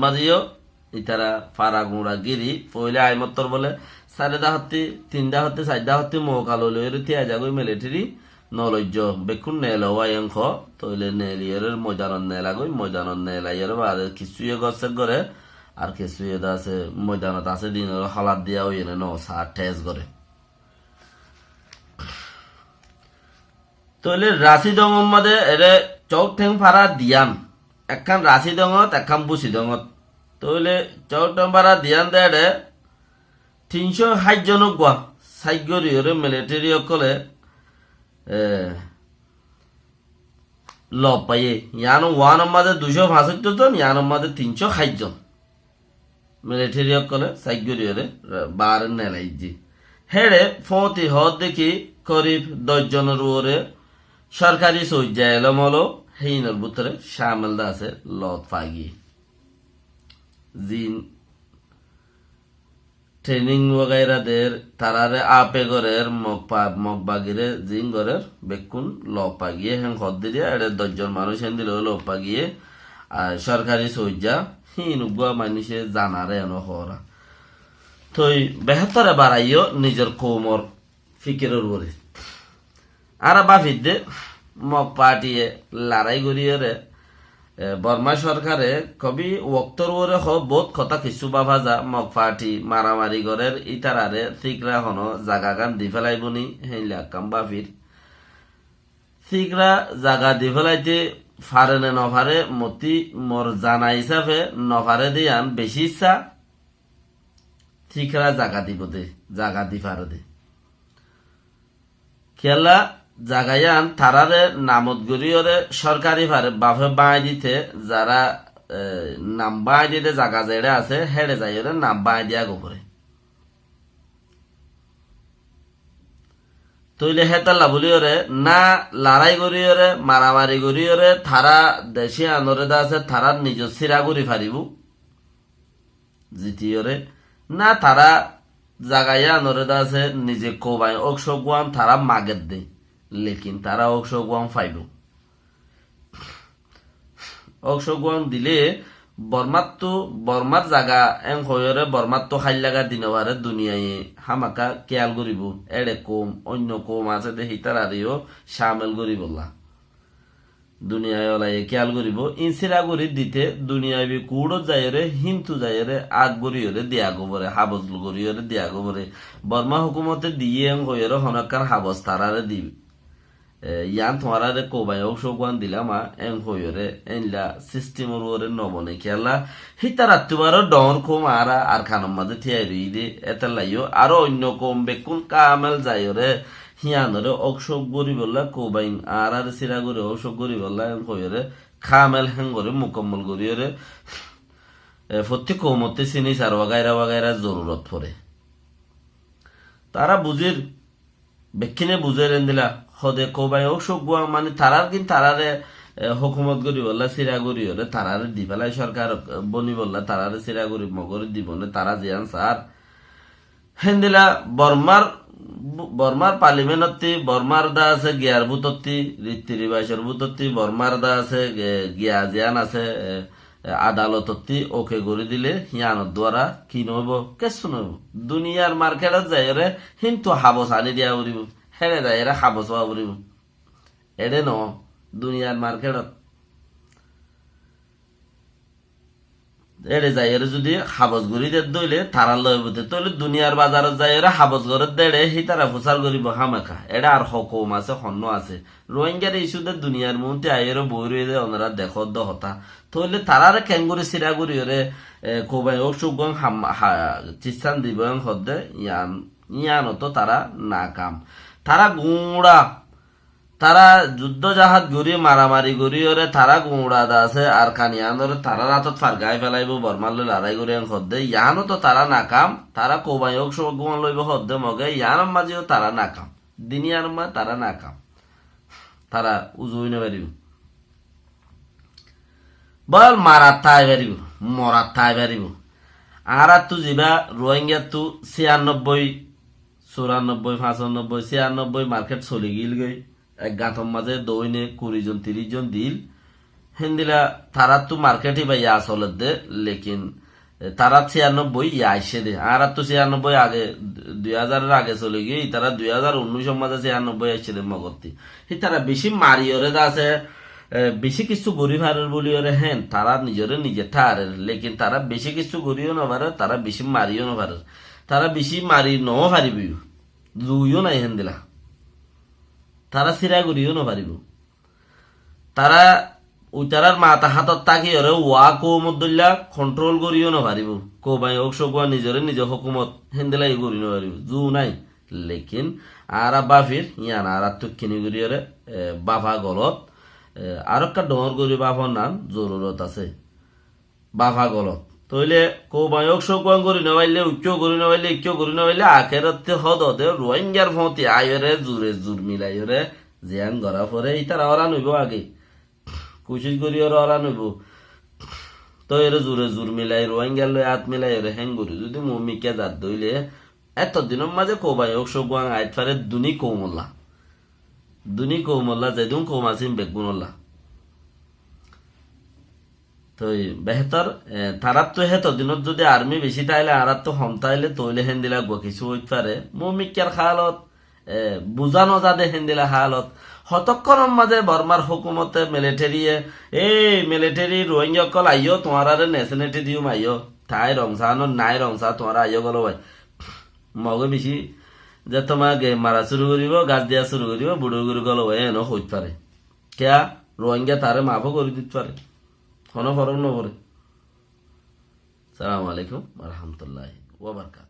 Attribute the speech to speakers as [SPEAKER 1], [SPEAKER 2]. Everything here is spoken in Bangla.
[SPEAKER 1] মাঝিও ইতারা ফারা গুঁড়া গিরি পইলে আইমত্তর বলে 4 হত্তি 3 হত্তি 4 হত্তি মৌকালো লইরে তিয়া যাগই মিলিটারি নলজ্জ বেকুন নেলওয়াই অঙ্ক তইলে নেলিয়ের ময়দানত নেলাগই ময়দানত নেলাইয়ের বাদে কিছুয়ে গছে করে আর কিছুয়ে আছে ময়দানত আছে দিনের হালাত দিয়া ওই এনে সার ঠেস করে তইলে রাশি দঙর মাঝে এরে চৌক ঠেং ফারা দিয়ান একখান রাশি দঙত একখান বুসি দঙত তইলে চৌক ঠেং ফারা দিয়ান দেড়ে 360 জনক গোয়া সাইগরিয়রে মিলিটারি অকলে লব পাইয়ে ইয়ানো ওয়ানের মাঝে 275 জন ইয়ানোর মাঝে 360 জন মিলিটারি অকলে সাইগরিয়রে বার নেলাইজি হেড়ে ফতি হদ দেখি করিব 10 জনের ওরে সরকারি সজ্জা এলমলো হেইনের ভিতরে শামিল আছে লত পাগি জিন ট্রেনিং वगैरह দের তারারে আপে গরের মক বাগিরে জিন গরের বেকুন লপ পাগিয়ে হেন খদ্দিরে এড়ে 10 জন মানুষ হেন দিল লপ পাগিয়ে আর সরকারি সজ্জা হিন উগা মানুষে জানারে এন হরা তই বেহতরে বাড়াইও নিজের কৌমর ফিকিরের উপরে আর বাফিদে মক পার্টিয়ে লড়াই করিয়ে বর্মা সরকারে কবি ওক্তর ওরে বহুত কথা কিছু বাবা যা মক পার্টি মারামারি গরের ইতারারে থিকরা হনো জাগা গান দি ফেলাইবনি হেইলা কাম বাফির থিকরা জাগা দি ফেলাইতে ফারে নে নফারে মতি মোর জানা হিসাবে নফারে দিয়ান বেশি ইচ্ছা থিকরা জাগা দিব দে জাগা দি ফারে দে খেলা জাগায়ান তারারে নামত গরিয়রে সরকারি ভারে বাফে বাঁই দিতে যারা নাম বাঁই দিতে জাগা যেড়ে আছে হেড়ে যাইরে নাম বাঁই দিয়া গোপরে তইলে হেতাল্লা বলিওরে না লড়াই করিওরে মারামারি করিওরে তারা দেশে আনরে দা আছে তারা নিজ সিরা করি ফারিব জিতিওরে না তারা জাগাইয়া আনরে দা আছে নিজে কোবাই অকশগুয়ান তারা মাগের দে লেকিন তারা অকশগুয়ান ফাইব অকশগুয়ান দিলে বর্মার জাগা এং হয়রে বর্মার তো খাই লাগা দিনবারে দুনিয়ায় হামাকা কেয়াল করিব এড়ে কম অন্য কম আছে দেখি তারারিও সামেল করিব দুনিয়ায় ওলাই কেয়াল করিব ইনসিরা করি দিতে দুনিয়ায় কুড়ত যাইরে হিন্তু যাইরে আগ গরিয়রে দিয়া গোবরে হাবজ গরিয়রে দিয়া গোবরে বর্মা হুকুমতে দিয়ে এং হয়রে হনকার হাবজ তারারে দিবি ইয়ান তোমারে কোবাই অংশগ্রহণ দিলাম এং হইরে এনলা সিস্টেমের ওরে নবনে খেলা হিতারা তোমার ডর কম আর খানোর মাঝে থিয়াই রই দে এতে লাইও আরো অন্য কম বেকুন কামেল যাইরে হিয়ানরে অংশক গরি বললা কোবাইন আর সিরা করে অংশক গরি বললা এং হইরে খামেল হেং করে মুকম্মল করিরে প্রত্যেক কৌমতে চিনি সার ওয়াগাইরা জরুরত পড়ে তারা বুঝির বেক্ষিনে বুঝে রেন দিলা হদে কোবাই অংশক গুয়া মানে তারার কিন্তু তারারে হুকুমত করি বললা সিরা করি হলে তারারে দি পেলাই সরকার বনি বললা তারারে সিরা করি মগরে দিব না তারা জিয়ান সার হেন্দিলা বর্মার পার্লিমেন্টতি বর্মার দা আছে গিয়ার বুতত্তি রীতি রিবাসের বুতত্তি বর্মার দা আছে গিয়া জিয়ান আছে আদালততি ওকে গড়ি দিলে হিয়ানোর দ্বারা কি নব কেসু নব দুনিয়ার মার্কেটত যাই রে কিন্তু হাবস আনি দিয়া উড়িব হেরে যায় এরা হাবস হওয়া উড়িব এড়ে ন দুনিয়ার মার্কেটত এড়ে যাই এর যদি হাবস গড়ি দে দইলে তারার লয় বতে তইলে দুনিয়ার বাজারত যাই এরা হাবস গড়ত দেড়ে হি তারা ফুসার করিব হামাখা এটা আর হকম আছে হন্য আছে রোহিঙ্গার ইস্যুতে দুনিয়ার মধ্যে আইয়েরও বই রয়ে ওনারা দেখত হতা তইলে তারারে ক্যাঙ্গুরি সিরা করি ওরে কোবাই অসুগং চিস্তান দিব হদ্দে ইয়ানত তারা না কাম তারা গুঁড়া তারা যুদ্ধ জাহাজ গড়ি মারামারি গড়ি ওরে তারা গুঁড়া দা আছে আর কানিয়ানরে তারা রাতত ফারগাই ফেলাইব বর্মালে লড়াই করি হদ্দে ইয়ানো তো তারা না কাম তারা কোবাই অসুগং লইব হদ্দে মগে ইয়ানোর মাঝেও তারা না কাম দিনিয়ার মা তারা না কাম তারা উজুই না পারিব বল মারাত তাই পারিব মরাত তাই পারিব আর তু যা রোহিঙ্গা তু 96 94 95 96 মার্কেট চলি গিল গই এক গাঁথর মাঝে দইনে 20 জন 30 জন দিল হেন্দিলা তারা তো মার্কেটই বা ইয়া চলে দে লেকিন তারা 96 ইয়া আইসে দে আর তো 96 আগে 2000 আগে চলে গিয়ে তারা 2019 মাঝে 96 আইসে দে মগতি তারা বেশি মারিয়রে আছে বেশি কিছু গরিব হারের বলি ওরে হেন তারা নিজরে নিজে ঠারে লেকিন তারা বেশি কিছু গরিও না পারে তারা বেশি মারিও না পারে তারা বেশি মারি ন পারিবি দুইও নাই হেন দিলা তারা সিরা গরিও না পারিব তারা উইতারার মাথা হাতত তাকি ওরে ওয়া কৌমদুল্লাহ কন্ট্রোল করিও না পারিব কোবাই হোক সকুয়া নিজরে নিজে হকুমত হেন্দেলাই করি না পারিব জু নাই লেকিন আর বাফির ইয়ান আর তুকিনি করি ওরে বাফা গলত আর একটা ডর করি বাফার নাম জরুরত আছে বাফা গলত তইলে কোবাই হোক সকুয়া করি না পাইলে উচ্চ করি না পাইলে ইচ্ছ করি না পাইলে আখেরতে হদতে রোহিঙ্গার ফতি আয়রে জুরে জুর মিলাই ওরে জিয়ান গড়া পরে ইতারা ওরা নইব আগে কোশিশ করি ওরা ওরা নইব তো এর জোরে জোর মিলাই রোহিঙ্গার লই হাত মিলাই এর হ্যাং করি যদি মমিকে জাত দইলে এতদিনের মাঝে কোবাই হোক সগুয়াং আইত পারে দুনি কৌমল্লা যেদিন কৌমাসিম বেগুনল্লা তো বেহতর তারাত তো হেত দিনত যদি আর্মি বেশি তাইলে আর তো হম তাইলে তৈলে হেন্দিলা গো কিছু হইত পারে মমিকার খালত বুঝানো যাদে হেন্দিলা হালত হতক্ষণের মাঝে বর্মার হুকুমতে মিলিটারি রোহিঙ্গা কল আইও তোমার নেশনালিটি দিও আইও তাই রংসানো নাই রংসা তোমার আইও গলো ভাই মগে বেশি যে তোমাকে মারা শুরু করিব গাছ দিয়া শুরু করিব বুড়ো গুড়ি গলো ভাই এনো হইতে পারে কেয়া রোহিঙ্গা তারে মাফও করে দিতে পারে কোনো ফরক নপরে। সালাম আলাইকুম রহমতুল্লাহ ওয়া বারাকাতুহু।